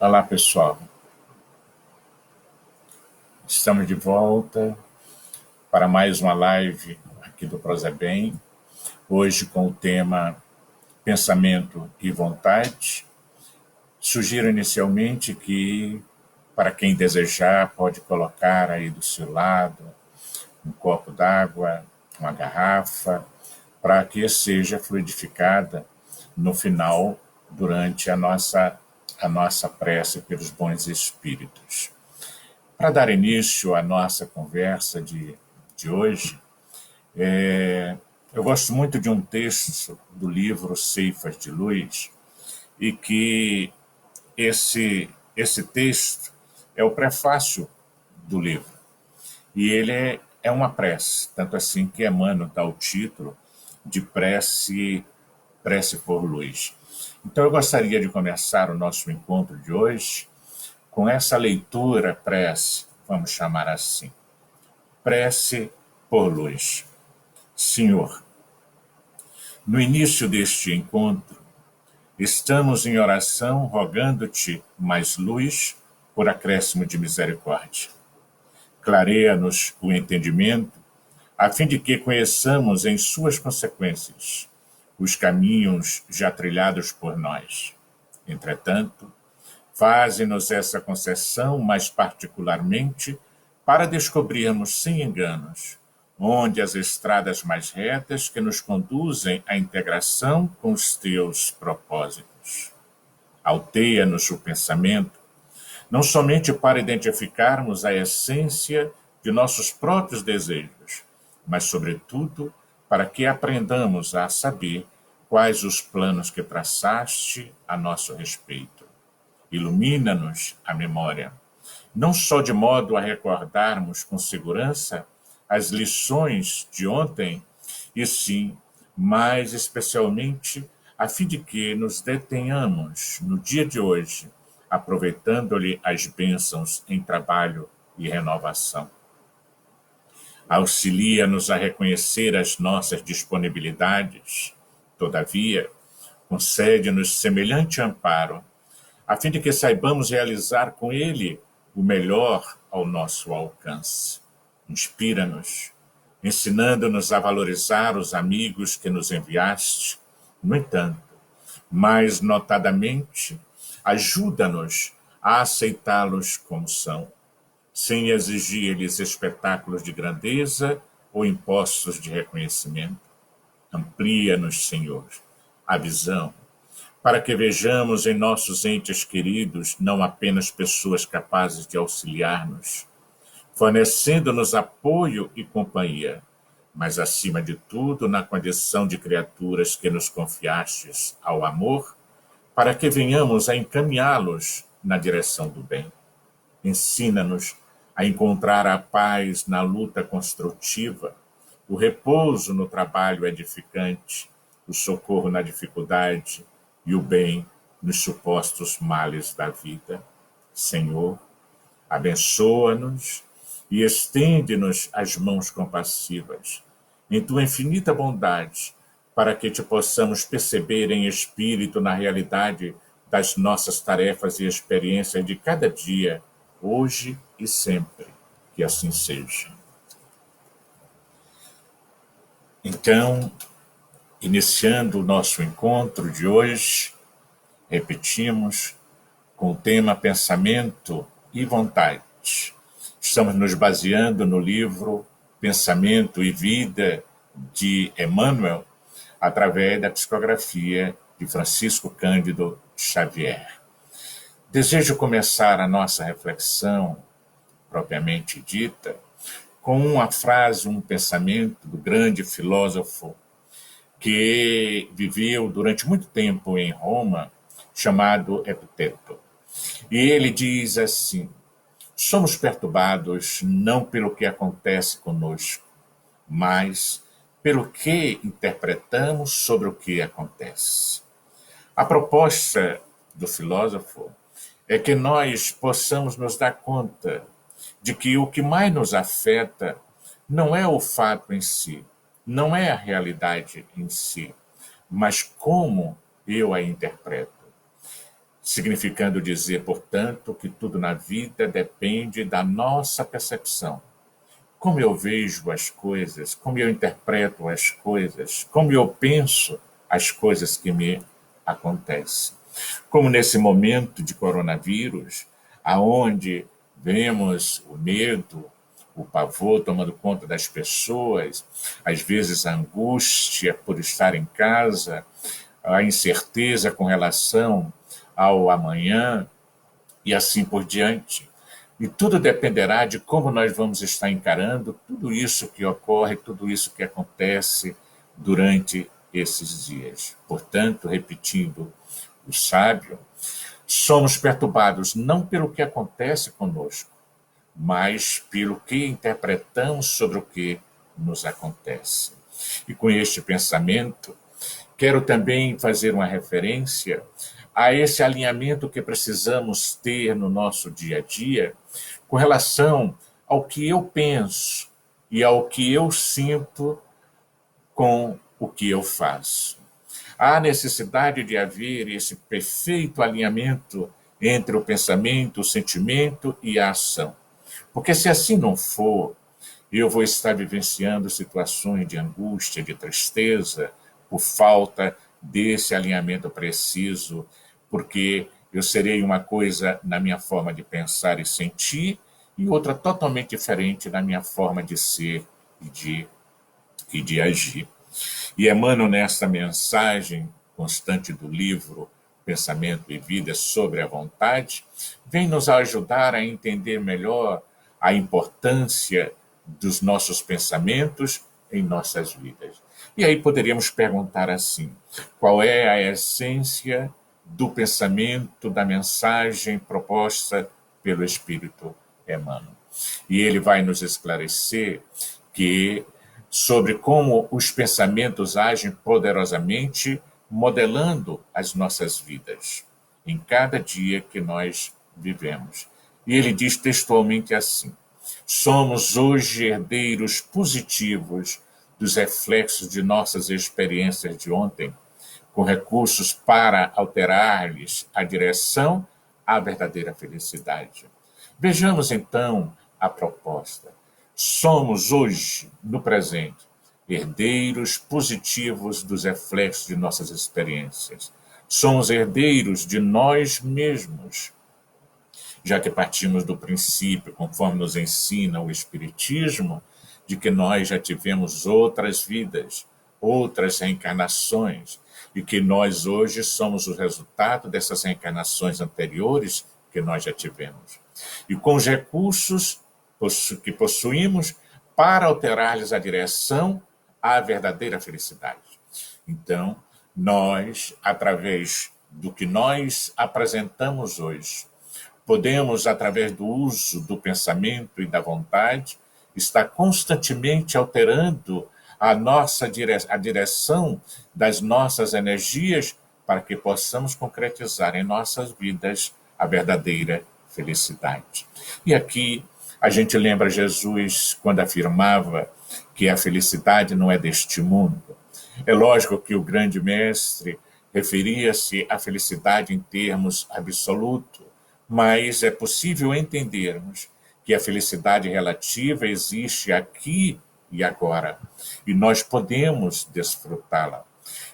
Olá, pessoal. Estamos de volta para mais uma live aqui do Prosebem, hoje com o tema Pensamento e Vontade. Sugiro inicialmente que, para quem desejar, pode colocar aí do seu lado um copo d'água, uma garrafa, para que seja fluidificada no final, durante a nossa prece pelos bons espíritos. Para dar início à nossa conversa de hoje, eu gosto muito de um texto do livro Ceifas de Luz, e que esse texto é o prefácio do livro. E ele é uma prece, tanto assim que Emmanuel dá o título de Prece por Luz. Então eu gostaria de começar o nosso encontro de hoje com essa leitura prece, vamos chamar assim. Prece por Luz. Senhor, no início deste encontro, estamos em oração rogando-te mais luz por acréscimo de misericórdia. Clareia-nos o entendimento, a fim de que conheçamos em suas consequências os caminhos já trilhados por nós. Entretanto, faze-nos essa concessão mais particularmente para descobrirmos sem enganos onde as estradas mais retas que nos conduzem à integração com os teus propósitos. Alteia-nos o pensamento, não somente para identificarmos a essência de nossos próprios desejos, mas, sobretudo, para que aprendamos a saber quais os planos que traçaste a nosso respeito. Ilumina-nos a memória, não só de modo a recordarmos com segurança as lições de ontem, e sim, mais especialmente, a fim de que nos detenhamos no dia de hoje, aproveitando-lhe as bênçãos em trabalho e renovação. Auxilia-nos a reconhecer as nossas disponibilidades, todavia, concede-nos semelhante amparo, a fim de que saibamos realizar com ele o melhor ao nosso alcance. Inspira-nos, ensinando-nos a valorizar os amigos que nos enviaste. No entanto, mais notadamente, ajuda-nos a aceitá-los como são, sem exigir-lhes espetáculos de grandeza ou impostos de reconhecimento. Amplia-nos, Senhor, a visão, para que vejamos em nossos entes queridos não apenas pessoas capazes de auxiliar-nos, fornecendo-nos apoio e companhia, mas, acima de tudo, na condição de criaturas que nos confiastes ao amor, para que venhamos a encaminhá-los na direção do bem. Ensina-nos a encontrar a paz na luta construtiva, o repouso no trabalho edificante, o socorro na dificuldade e o bem nos supostos males da vida. Senhor, abençoa-nos e estende-nos as mãos compassivas, em tua infinita bondade, para que te possamos perceber em espírito na realidade das nossas tarefas e experiências de cada dia, hoje e sempre. Que assim seja. Então, iniciando o nosso encontro de hoje, repetimos, com o tema Pensamento e Vontade. Estamos nos baseando no livro Pensamento e Vida, de Emmanuel, através da psicografia de Francisco Cândido Xavier. Desejo começar a nossa reflexão, propriamente dita, com uma frase, um pensamento do grande filósofo que viveu durante muito tempo em Roma, chamado Epiteto. E ele diz assim: somos perturbados não pelo que acontece conosco, mas pelo que interpretamos sobre o que acontece. A proposta do filósofo é que nós possamos nos dar conta de que o que mais nos afeta não é o fato em si, não é a realidade em si, mas como eu a interpreto. significando dizer, portanto, que tudo na vida depende da nossa percepção. Como eu vejo as coisas, como eu interpreto as coisas, como eu penso as coisas que me acontecem. Como nesse momento de coronavírus, aonde vemos o medo, o pavor tomando conta das pessoas, às vezes a angústia por estar em casa, a incerteza com relação ao amanhã e assim por diante. E tudo dependerá de como nós vamos estar encarando tudo isso que ocorre, tudo isso que acontece durante esses dias. Portanto, repetindo o sábio, somos perturbados não pelo que acontece conosco, mas pelo que interpretamos sobre o que nos acontece. E com este pensamento, quero também fazer uma referência a esse alinhamento que precisamos ter no nosso dia a dia com relação ao que eu penso e ao que eu sinto com o que eu faço. Há necessidade de haver esse perfeito alinhamento entre o pensamento, o sentimento e a ação. Porque se assim não for, eu vou estar vivenciando situações de angústia, de tristeza, por falta desse alinhamento preciso, porque eu serei uma coisa na minha forma de pensar e sentir e outra totalmente diferente na minha forma de ser e de agir. E Emmanuel, nesta mensagem constante do livro Pensamento e Vida sobre a Vontade, vem nos ajudar a entender melhor a importância dos nossos pensamentos em nossas vidas. E aí poderíamos perguntar assim: qual é a essência do pensamento, da mensagem proposta pelo Espírito Emmanuel? E ele vai nos esclarecer que sobre como os pensamentos agem poderosamente, modelando as nossas vidas em cada dia que nós vivemos. E ele diz textualmente assim: somos hoje herdeiros positivos dos reflexos de nossas experiências de ontem, com recursos para alterar-lhes a direção à verdadeira felicidade. Vejamos então a proposta. Somos hoje, no presente, herdeiros positivos dos reflexos de nossas experiências. Somos herdeiros de nós mesmos, já que partimos do princípio, conforme nos ensina o Espiritismo, de que nós já tivemos outras vidas, outras reencarnações, e que nós hoje somos o resultado dessas reencarnações anteriores que nós já tivemos. E com os recursos que possuímos para alterar-lhes a direção à verdadeira felicidade. Então, nós, através do que nós apresentamos hoje, podemos, através do uso do pensamento e da vontade, estar constantemente alterando a direção das nossas energias para que possamos concretizar em nossas vidas a verdadeira felicidade. E aqui a gente lembra Jesus quando afirmava que a felicidade não é deste mundo. É lógico que o grande mestre referia-se à felicidade em termos absolutos, mas é possível entendermos que a felicidade relativa existe aqui e agora, e nós podemos desfrutá-la.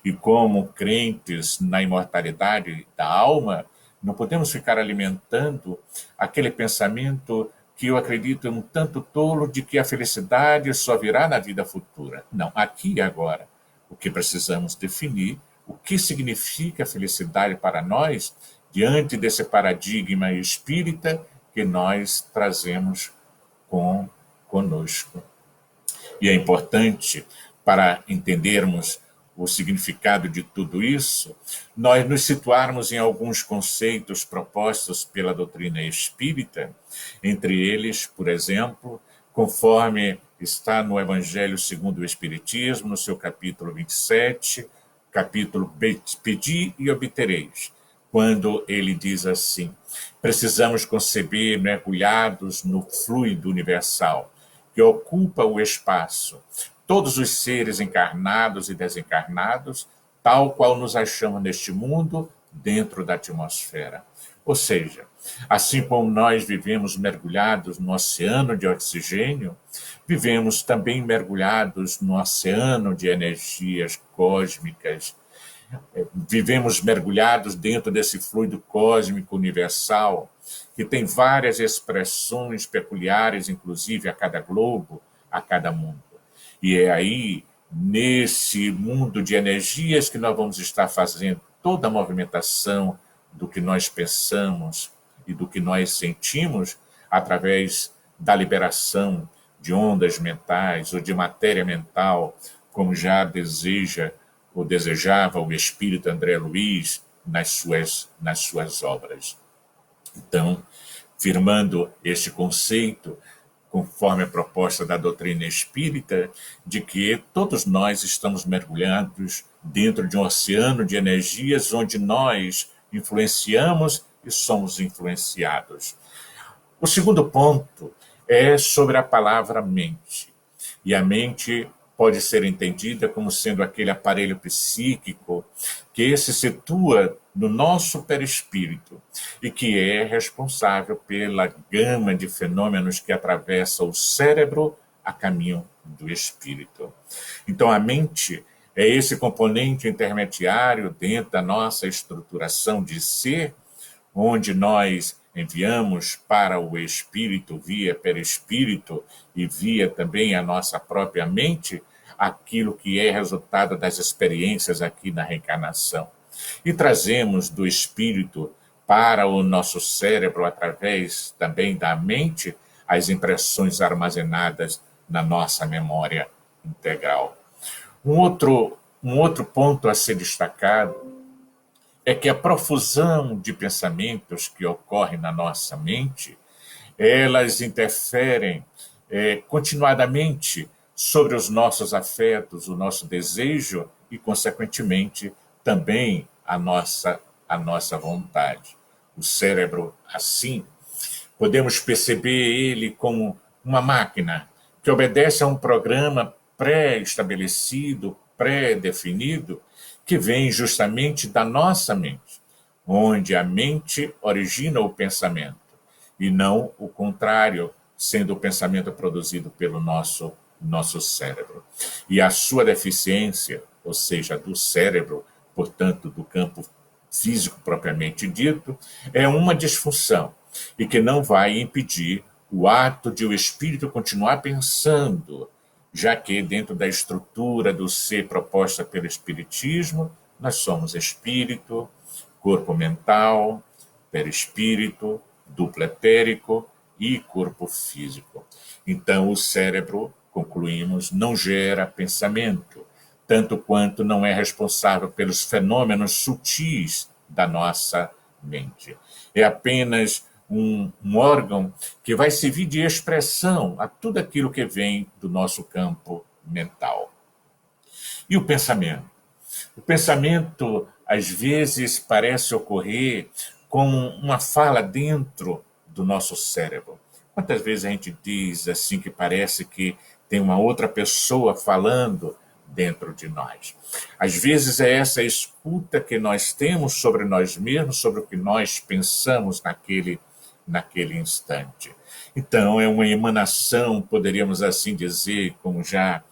E como crentes na imortalidade da alma, não podemos ficar alimentando aquele pensamento que eu acredito um tanto tolo de que a felicidade só virá na vida futura. Não, aqui e agora. O que precisamos definir, o que significa felicidade para nós, diante desse paradigma espírita que nós trazemos conosco. E é importante, para entendermos o significado de tudo isso, nós nos situarmos em alguns conceitos propostos pela doutrina espírita, entre eles, por exemplo, conforme está no Evangelho segundo o Espiritismo, no seu capítulo 27, capítulo Pedi e obtereis, quando ele diz assim: precisamos conceber mergulhados no fluido universal, que ocupa o espaço, todos os seres encarnados e desencarnados, tal qual nos achamos neste mundo, dentro da atmosfera. Ou seja, assim como nós vivemos mergulhados no oceano de oxigênio, vivemos também mergulhados no oceano de energias cósmicas. Vivemos mergulhados dentro desse fluido cósmico universal, que tem várias expressões peculiares, inclusive a cada globo, a cada mundo. E é aí, nesse mundo de energias, que nós vamos estar fazendo toda a movimentação do que nós pensamos e do que nós sentimos através da liberação de ondas mentais ou de matéria mental, como já deseja ou desejava o espírito André Luiz nas suas obras. Então, firmando este conceito, conforme a proposta da doutrina espírita, de que todos nós estamos mergulhados dentro de um oceano de energias onde nós influenciamos e somos influenciados. O segundo ponto é sobre a palavra mente. E a mente pode ser entendida como sendo aquele aparelho psíquico que se situa no nosso perispírito e que é responsável pela gama de fenômenos que atravessa o cérebro a caminho do espírito. Então, a mente é esse componente intermediário dentro da nossa estruturação de ser, onde nós enviamos para o espírito via perispírito e via também a nossa própria mente aquilo que é resultado das experiências aqui na reencarnação. E trazemos do espírito para o nosso cérebro, através também da mente, as impressões armazenadas na nossa memória integral. Um outro ponto a ser destacado é que a profusão de pensamentos que ocorre na nossa mente, elas interferem continuadamente sobre os nossos afetos, o nosso desejo e, consequentemente, também a nossa vontade. O cérebro, assim, podemos perceber ele como uma máquina que obedece a um programa pré-estabelecido, pré-definido, que vem justamente da nossa mente, onde a mente origina o pensamento, e não o contrário, sendo o pensamento produzido pelo nosso cérebro. E a sua deficiência, ou seja, do cérebro, portanto, do campo físico propriamente dito, é uma disfunção e que não vai impedir o ato de o espírito continuar pensando, já que dentro da estrutura do ser proposta pelo espiritismo, nós somos espírito, corpo mental, perispírito, duplo etérico e corpo físico. Então, o cérebro, concluímos, não gera pensamento, tanto quanto não é responsável pelos fenômenos sutis da nossa mente. É apenas um órgão que vai servir de expressão a tudo aquilo que vem do nosso campo mental. E o pensamento? O pensamento, às vezes, parece ocorrer como uma fala dentro do nosso cérebro. Quantas vezes a gente diz assim que parece que tem uma outra pessoa falando dentro de nós? Às vezes é essa escuta que nós temos sobre nós mesmos, sobre o que nós pensamos naquele instante. Então, é uma emanação, poderíamos assim dizer, como já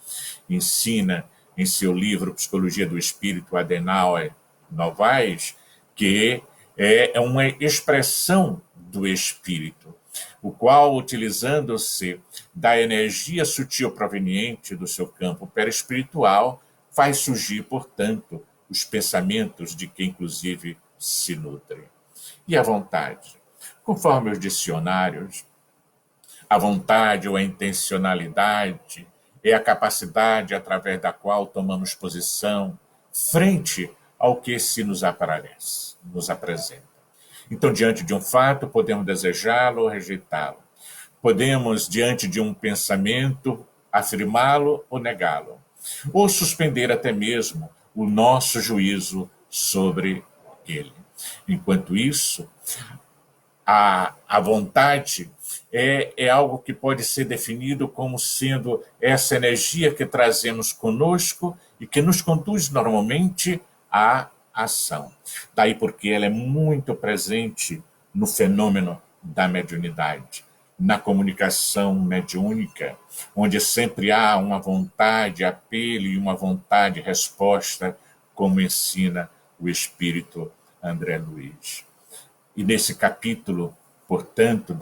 ensina em seu livro Psicologia do Espírito, Adenauer Novaes, que é uma expressão do espírito, o qual, utilizando-se da energia sutil proveniente do seu campo perispiritual, faz surgir, portanto, os pensamentos de que, inclusive, se nutre. E a vontade? Conforme os dicionários, a vontade ou a intencionalidade é a capacidade através da qual tomamos posição frente ao que se nos aparece, nos apresenta. Então, diante de um fato, podemos desejá-lo ou rejeitá-lo. Podemos, diante de um pensamento, afirmá-lo ou negá-lo. Ou suspender até mesmo o nosso juízo sobre ele. Enquanto isso, a vontade é algo que pode ser definido como sendo essa energia que trazemos conosco e que nos conduz normalmente à ação. Daí porque ela é muito presente no fenômeno da mediunidade, na comunicação mediúnica, onde sempre há uma vontade, apelo e uma vontade resposta, como ensina o espírito André Luiz. E nesse capítulo, portanto,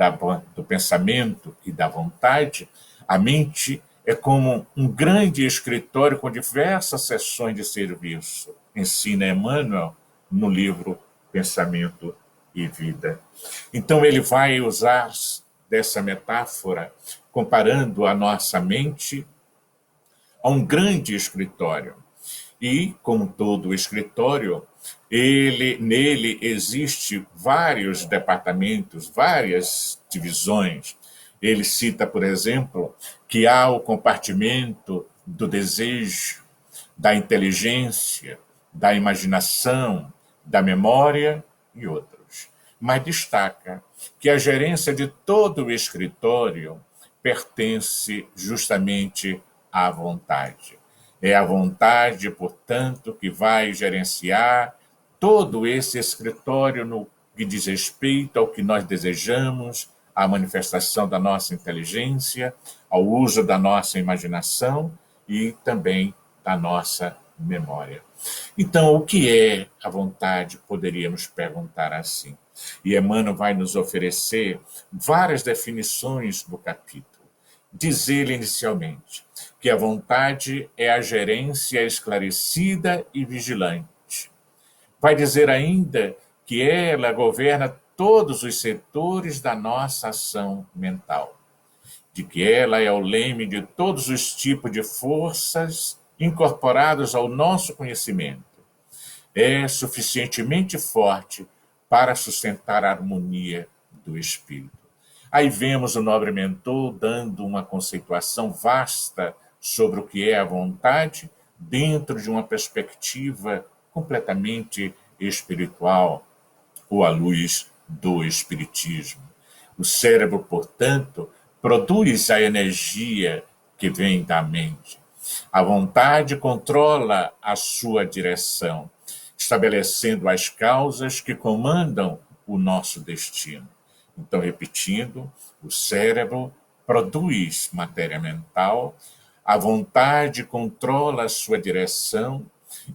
do pensamento e da vontade, a mente é como um grande escritório com diversas seções de serviço, ensina Emmanuel no livro Pensamento e Vida. Então ele vai usar dessa metáfora, comparando a nossa mente a um grande escritório. E, como todo escritório, nele existe vários departamentos, várias divisões. Ele cita, por exemplo, que há o compartimento do desejo, da inteligência, da imaginação, da memória e outros. Mas destaca que a gerência de todo o escritório pertence justamente à vontade. É a vontade, portanto, que vai gerenciar todo esse escritório no que diz respeito ao que nós desejamos, à manifestação da nossa inteligência, ao uso da nossa imaginação e também da nossa memória. Então, o que é a vontade? Poderíamos perguntar assim. E Emmanuel vai nos oferecer várias definições do capítulo. Diz ele inicialmente que a vontade é a gerência esclarecida e vigilante. Vai dizer ainda que ela governa todos os setores da nossa ação mental, de que ela é o leme de todos os tipos de forças incorporados ao nosso conhecimento. É suficientemente forte para sustentar a harmonia do espírito. Aí vemos o nobre mentor dando uma conceituação vasta sobre o que é a vontade, dentro de uma perspectiva completamente espiritual, ou à luz do espiritismo. O cérebro, portanto, produz a energia que vem da mente. A vontade controla a sua direção, estabelecendo as causas que comandam o nosso destino. Então, repetindo, o cérebro produz matéria mental, a vontade controla a sua direção,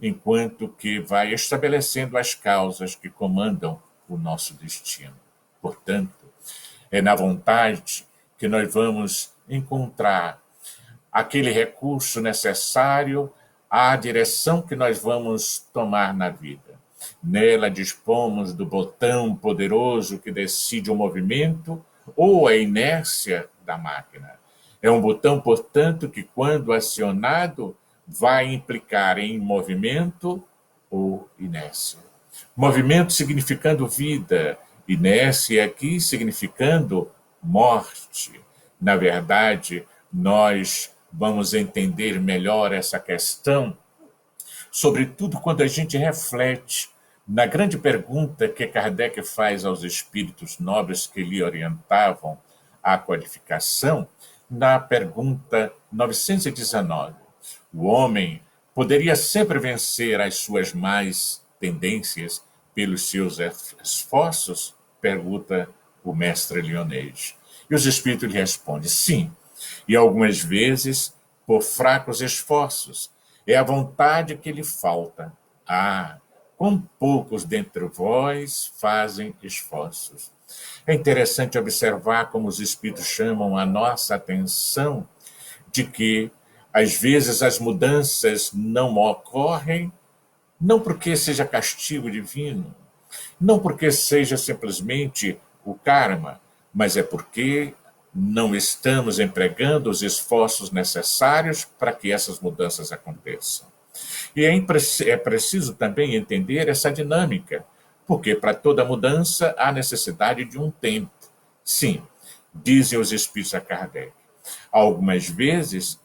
enquanto que vai estabelecendo as causas que comandam o nosso destino. Portanto, é na vontade que nós vamos encontrar aquele recurso necessário à direção que nós vamos tomar na vida. Nela dispomos do botão poderoso que decide o movimento ou a inércia da máquina. É um botão, portanto, que, quando acionado, vai implicar em movimento ou inércia. Movimento significando vida, inércia aqui significando morte. Na verdade, nós vamos entender melhor essa questão, sobretudo quando a gente reflete na grande pergunta que Kardec faz aos espíritos nobres que lhe orientavam a codificação, na pergunta 919. O homem poderia sempre vencer as suas más tendências pelos seus esforços? Pergunta o mestre Leonês. E os espíritos lhe respondem, sim, e algumas vezes por fracos esforços. É a vontade que lhe falta. Ah, quão poucos dentre vós fazem esforços. É interessante observar como os espíritos chamam a nossa atenção de que, às vezes, as mudanças não ocorrem, não porque seja castigo divino, não porque seja simplesmente o karma, mas é porque não estamos empregando os esforços necessários para que essas mudanças aconteçam. E é preciso também entender essa dinâmica, porque para toda mudança há necessidade de um tempo. Sim, dizem os espíritos a Kardec. Algumas vezes,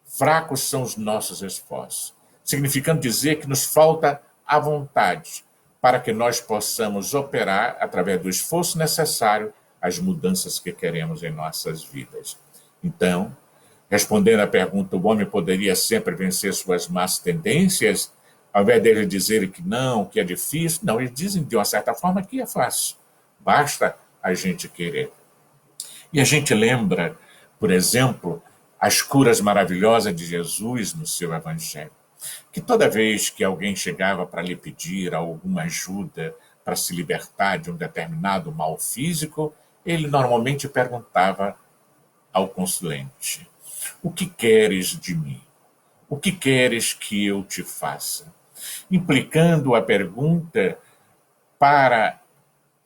fracos são os nossos esforços, significando dizer que nos falta a vontade para que nós possamos operar, através do esforço necessário, as mudanças que queremos em nossas vidas. Então, respondendo à pergunta, o homem poderia sempre vencer suas más tendências? Ao invés deles dizerem que não, que é difícil, não, eles dizem de uma certa forma que é fácil. Basta a gente querer. E a gente lembra, por exemplo, as curas maravilhosas de Jesus no seu Evangelho. Que toda vez que alguém chegava para lhe pedir alguma ajuda para se libertar de um determinado mal físico, ele normalmente perguntava ao consulente: o que queres de mim? O que queres que eu te faça? Implicando a pergunta para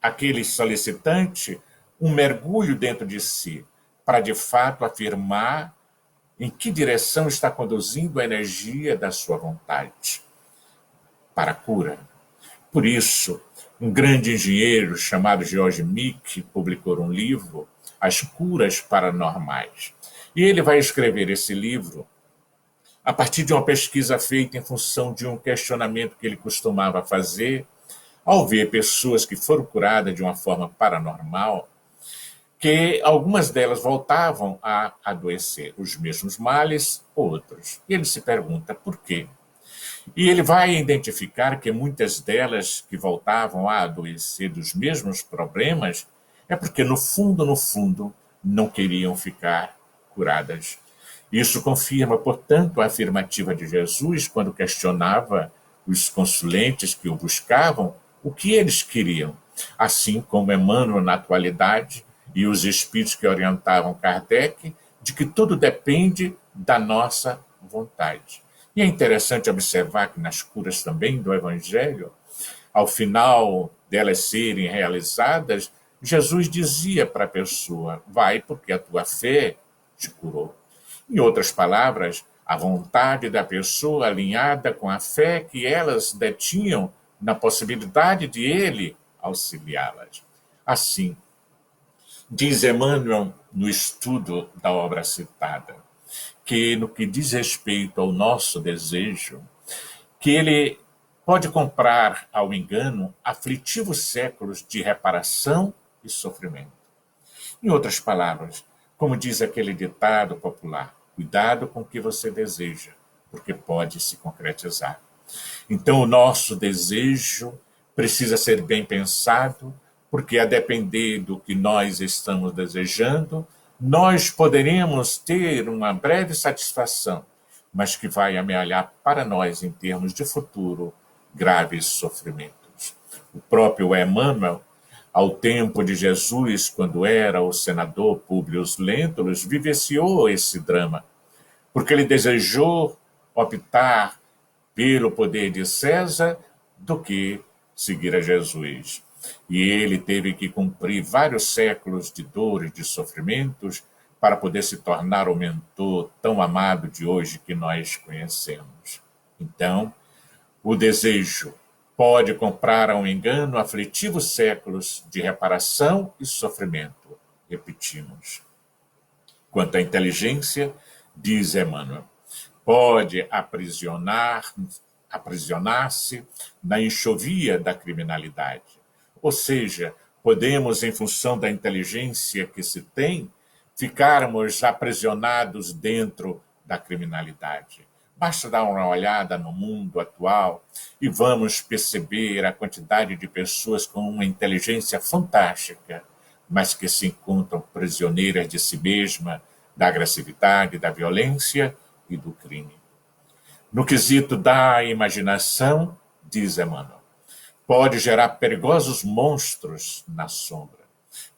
aquele solicitante um mergulho dentro de si, para de fato afirmar em que direção está conduzindo a energia da sua vontade para a cura. Por isso, um grande engenheiro chamado George Meek publicou um livro, As Curas Paranormais. E ele vai escrever esse livro a partir de uma pesquisa feita em função de um questionamento que ele costumava fazer ao ver pessoas que foram curadas de uma forma paranormal, que algumas delas voltavam a adoecer, os mesmos males, outros. E ele se pergunta por quê? E ele vai identificar que muitas delas que voltavam a adoecer dos mesmos problemas é porque, no fundo, não queriam ficar curadas. Isso confirma, portanto, a afirmativa de Jesus quando questionava os consulentes que o buscavam o que eles queriam, assim como Emmanuel na atualidade e os espíritos que orientavam Kardec, de que tudo depende da nossa vontade. E é interessante observar que nas curas também do Evangelho, ao final delas serem realizadas, Jesus dizia para a pessoa: vai, porque a tua fé te curou. Em outras palavras, a vontade da pessoa alinhada com a fé que elas detinham na possibilidade de ele auxiliá-las. Assim, diz Emmanuel no estudo da obra citada, que no que diz respeito ao nosso desejo, que ele pode comprar ao engano aflitivos séculos de reparação e sofrimento. Em outras palavras, como diz aquele ditado popular, cuidado com o que você deseja, porque pode se concretizar. Então, o nosso desejo precisa ser bem pensado, porque a depender do que nós estamos desejando, nós poderemos ter uma breve satisfação, mas que vai amealhar para nós, em termos de futuro, graves sofrimentos. O próprio Emmanuel, ao tempo de Jesus, quando era o senador Públio Lentulus, vivenciou esse drama, porque ele desejou optar pelo poder de César do que seguir a Jesus. E ele teve que cumprir vários séculos de dores, de sofrimentos, para poder se tornar o mentor tão amado de hoje que nós conhecemos. Então, o desejo pode comprar ao engano aflitivos séculos de reparação e sofrimento. Repetimos. Quanto à inteligência, diz Emmanuel, pode aprisionar-se na enxovia da criminalidade. Ou seja, podemos, em função da inteligência que se tem, ficarmos aprisionados dentro da criminalidade. Basta dar uma olhada no mundo atual e vamos perceber a quantidade de pessoas com uma inteligência fantástica, mas que se encontram prisioneiras de si mesma, da agressividade, da violência e do crime. No quesito da imaginação, diz Emmanuel, pode gerar perigosos monstros na sombra.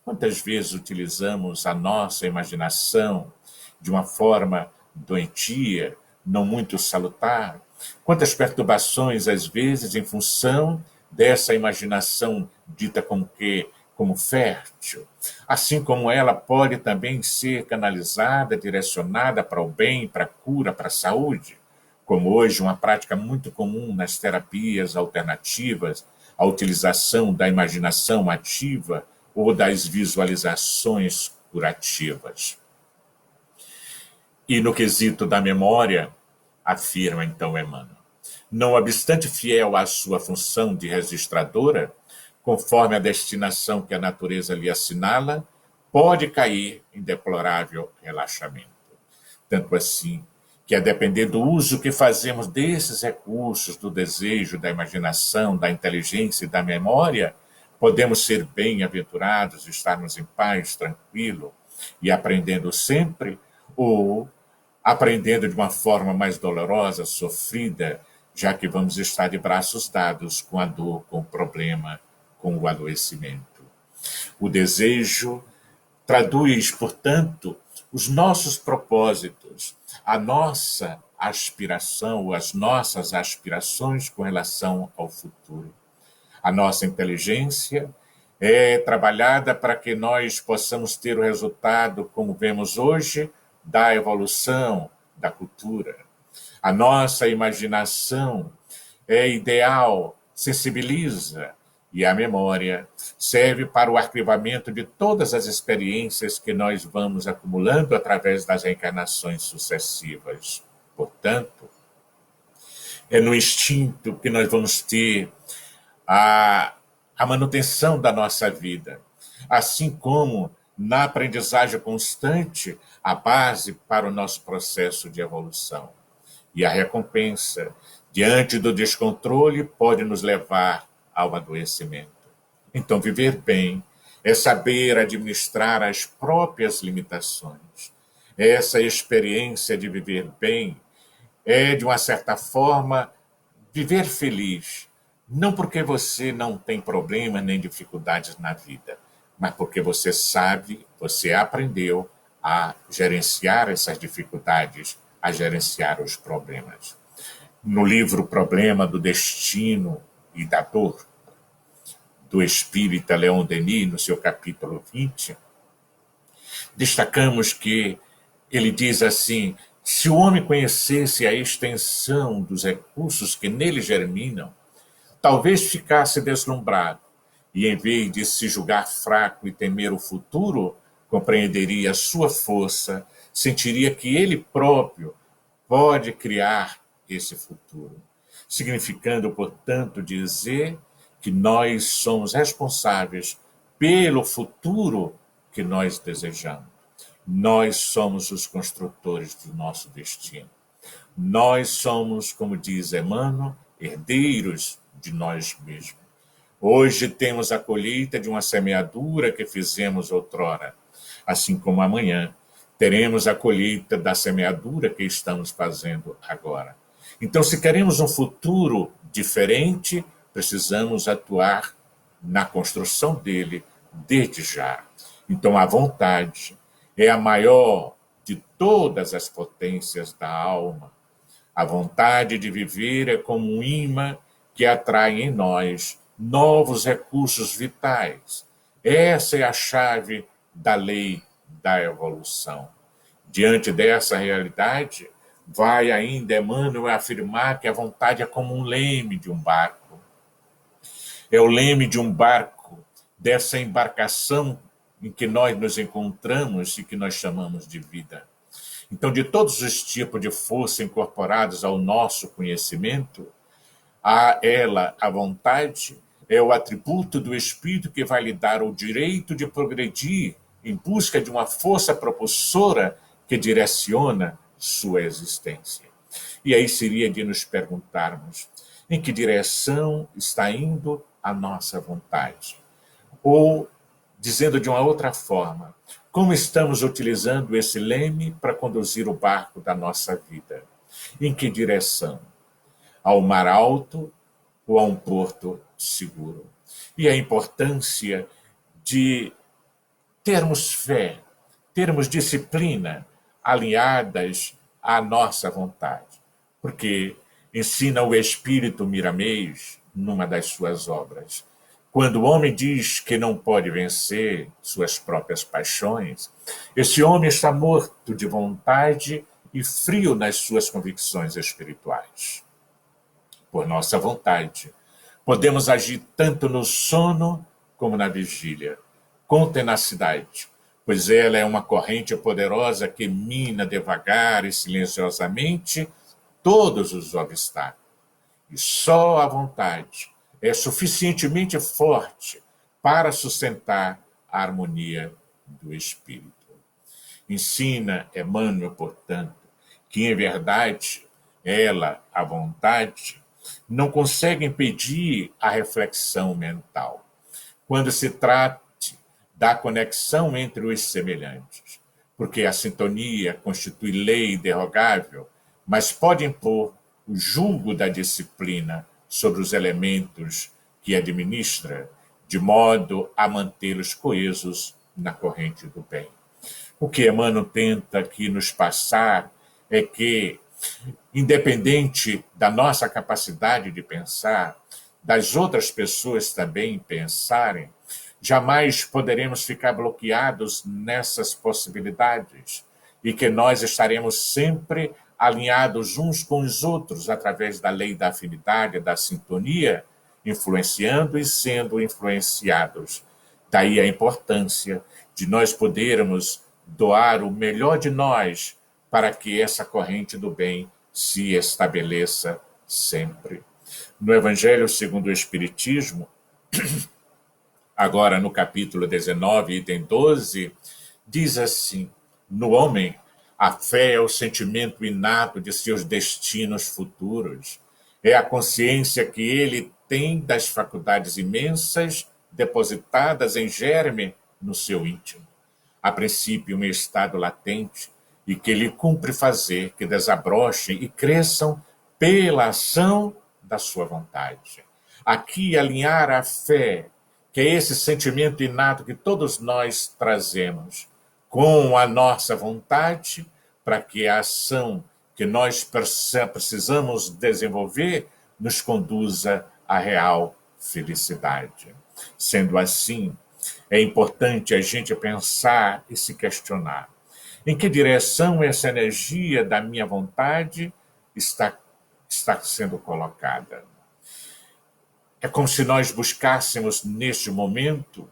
Quantas vezes utilizamos a nossa imaginação de uma forma doentia, não muito salutar? Quantas perturbações, às vezes, em função dessa imaginação dita como fértil, assim como ela pode também ser canalizada, direcionada para o bem, para a cura, para a saúde, como hoje uma prática muito comum nas terapias alternativas, a utilização da imaginação ativa ou das visualizações curativas. E no quesito da memória, afirma então Emmanuel, não obstante fiel à sua função de registradora, conforme a destinação que a natureza lhe assinala, pode cair em deplorável relaxamento. Tanto assim que a depender do uso que fazemos desses recursos, do desejo, da imaginação, da inteligência e da memória, podemos ser bem-aventurados, estarmos em paz, tranquilo e aprendendo sempre, ou aprendendo de uma forma mais dolorosa, sofrida, já que vamos estar de braços dados com a dor, com o problema, com o adoecimento. O desejo traduz, portanto, os nossos propósitos, a nossa aspiração, as nossas aspirações com relação ao futuro. A nossa inteligência é trabalhada para que nós possamos ter o resultado, como vemos hoje, da evolução da cultura. A nossa imaginação é ideal, sensibiliza, e a memória serve para o arquivamento de todas as experiências que nós vamos acumulando através das reencarnações sucessivas. Portanto, é no instinto que nós vamos ter a manutenção da nossa vida, assim como na aprendizagem constante, a base para o nosso processo de evolução. E a recompensa, diante do descontrole, pode nos levar ao adoecimento. Então, viver bem é saber administrar as próprias limitações. Essa experiência de viver bem é, de uma certa forma, viver feliz. Não porque você não tem problemas nem dificuldades na vida, mas porque você sabe, você aprendeu a gerenciar essas dificuldades, a gerenciar os problemas. No livro Problema do Destino e da Dor, do espírita Leon Denis, no seu capítulo 20, destacamos que ele diz assim: se o homem conhecesse a extensão dos recursos que nele germinam, talvez ficasse deslumbrado e, em vez de se julgar fraco e temer o futuro, compreenderia a sua força, sentiria que ele próprio pode criar esse futuro, significando, portanto, dizer que nós somos responsáveis pelo futuro que nós desejamos. Nós somos os construtores do nosso destino. Nós somos, como diz Emmanuel, herdeiros de nós mesmos. Hoje temos a colheita de uma semeadura que fizemos outrora, assim como amanhã teremos a colheita da semeadura que estamos fazendo agora. Então, se queremos um futuro diferente, precisamos atuar na construção dele desde já. Então, a vontade é a maior de todas as potências da alma. A vontade de viver é como um imã que atrai em nós novos recursos vitais. Essa é a chave da lei da evolução. Diante dessa realidade, vai ainda Emmanuel afirmar que a vontade é como um leme de um barco. É o leme de um barco, dessa embarcação em que nós nos encontramos e que nós chamamos de vida. Então, de todos os tipos de força incorporados ao nosso conhecimento, a ela, a vontade, é o atributo do espírito que vai lhe dar o direito de progredir em busca de uma força propulsora que direciona sua existência. E aí seria de nos perguntarmos em que direção está indo a nossa vontade. Ou, dizendo de uma outra forma, como estamos utilizando esse leme para conduzir o barco da nossa vida? Em que direção? Ao mar alto ou a um porto seguro? E a importância de termos fé, termos disciplina alinhadas à nossa vontade. Porque ensina o espírito Miramês numa das suas obras. Quando o homem diz que não pode vencer suas próprias paixões, esse homem está morto de vontade e frio nas suas convicções espirituais. Por nossa vontade, podemos agir tanto no sono como na vigília, com tenacidade, pois ela é uma corrente poderosa que mina devagar e silenciosamente todos os obstáculos. E só a vontade é suficientemente forte para sustentar a harmonia do espírito. Ensina Emmanuel, portanto, que, em verdade, ela, a vontade, não consegue impedir a reflexão mental, quando se trate da conexão entre os semelhantes, porque a sintonia constitui lei derrogável, mas pode impor o julgo da disciplina sobre os elementos que administra, de modo a mantê-los coesos na corrente do bem. O que Emmanuel tenta aqui nos passar é que, independente da nossa capacidade de pensar, das outras pessoas também pensarem, jamais poderemos ficar bloqueados nessas possibilidades e que nós estaremos sempre alinhados uns com os outros através da lei da afinidade, da sintonia, influenciando e sendo influenciados. Daí a importância de nós podermos doar o melhor de nós para que essa corrente do bem se estabeleça sempre. No Evangelho segundo o Espiritismo, agora no capítulo 19, item 12, diz assim: no homem, a fé é o sentimento inato de seus destinos futuros, é a consciência que ele tem das faculdades imensas depositadas em germe no seu íntimo. A princípio, um estado latente, e que lhe cumpre fazer que desabrochem e cresçam pela ação da sua vontade. Aqui, alinhar a fé, que é esse sentimento inato que todos nós trazemos, com a nossa vontade, para que a ação que nós precisamos desenvolver nos conduza à real felicidade. Sendo assim, é importante a gente pensar e se questionar. Em que direção essa energia da minha vontade está sendo colocada? É como se nós buscássemos, neste momento,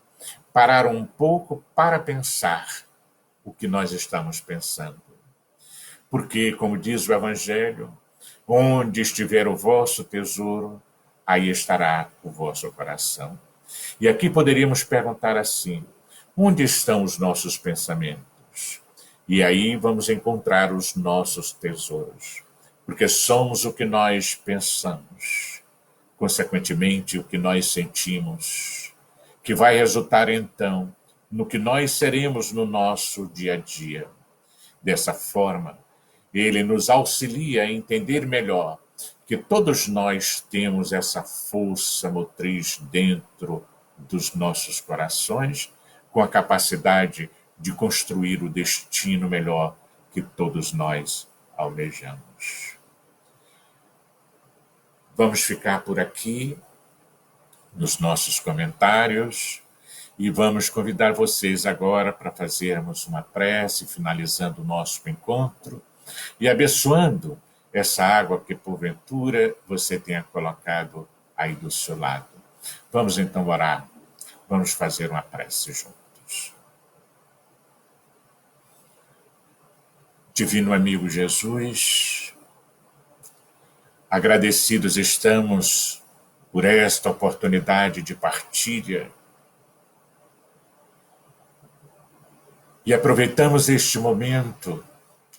parar um pouco para pensar o que nós estamos pensando. Porque, como diz o Evangelho, onde estiver o vosso tesouro, aí estará o vosso coração. E aqui poderíamos perguntar assim: onde estão os nossos pensamentos? E aí vamos encontrar os nossos tesouros, porque somos o que nós pensamos, consequentemente o que nós sentimos, que vai resultar então no que nós seremos no nosso dia a dia. Dessa forma, ele nos auxilia a entender melhor que todos nós temos essa força motriz dentro dos nossos corações, com a capacidade de construir o destino melhor que todos nós almejamos. Vamos ficar por aqui nos nossos comentários e vamos convidar vocês agora para fazermos uma prece, finalizando o nosso encontro e abençoando essa água que, porventura, você tenha colocado aí do seu lado. Vamos então orar, vamos fazer uma prece juntos. Divino amigo Jesus, agradecidos estamos por esta oportunidade de partilha e aproveitamos este momento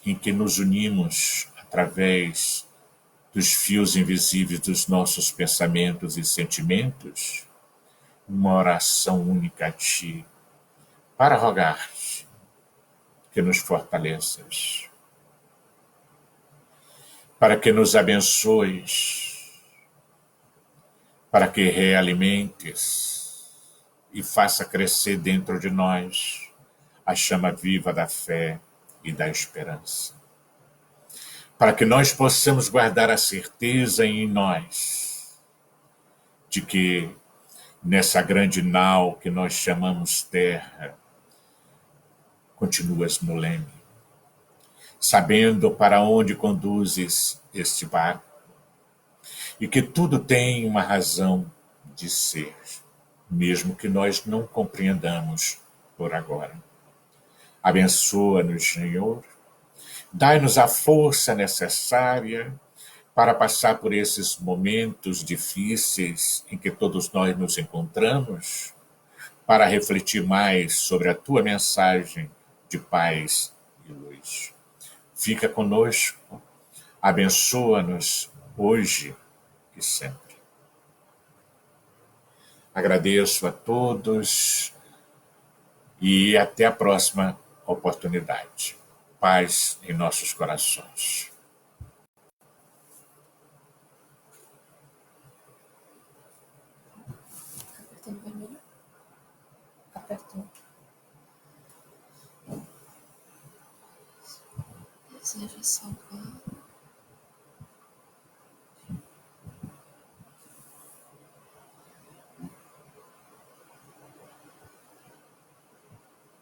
em que nos unimos através dos fios invisíveis dos nossos pensamentos e sentimentos, uma oração única a Ti, para rogar-te que nos fortaleças, para que nos abençoes, para que realimentes e faça crescer dentro de nós a chama viva da fé e da esperança, para que nós possamos guardar a certeza em nós de que nessa grande nau que nós chamamos terra, continuas no leme, sabendo para onde conduzes este barco e que tudo tem uma razão de ser, mesmo que nós não compreendamos por agora. Abençoa-nos, Senhor, dai-nos a força necessária para passar por esses momentos difíceis em que todos nós nos encontramos, para refletir mais sobre a Tua mensagem de paz e luz. fica conosco, abençoa-nos hoje e sempre. Agradeço a todos e até a próxima oportunidade. Paz em nossos corações. Apertando vermelho. Apertou. Deseja salvar.